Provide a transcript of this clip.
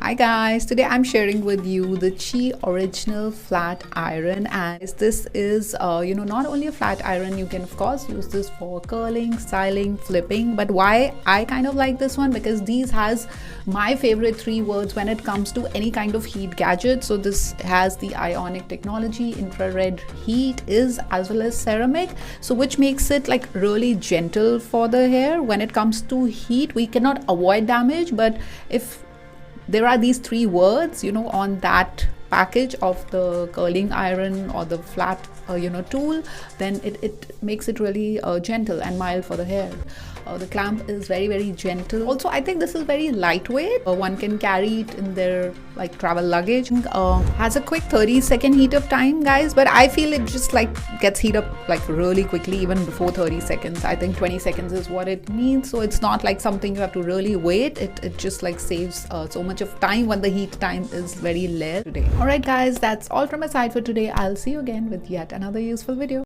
Hi guys, today I'm sharing with you the Chi original flat iron, and this is not only a flat iron. You can of course use this for curling, styling, flipping, but why I kind of like this one, because these has my favorite three words when it comes to any kind of heat gadget. So this has the ionic technology, infrared heat is, as well as ceramic, so which makes it like really gentle for the hair. When it comes to heat, we cannot avoid damage, but if there are these three words on that package of the curling iron or the flat tool, then it makes it really gentle and mild for the hair. The clamp is very gentle. Also, I think this is very lightweight. One can carry it in their like travel luggage. Has a quick 30-second heat up time, guys, but I feel it just like gets heat up like really quickly, even before 30 seconds. I think 20 seconds is what it needs, so it's not like something you have to really wait. It just like saves so much of time when the heat time is very less today. Alright guys, that's all from my side for today. I'll see you again with yet another useful video.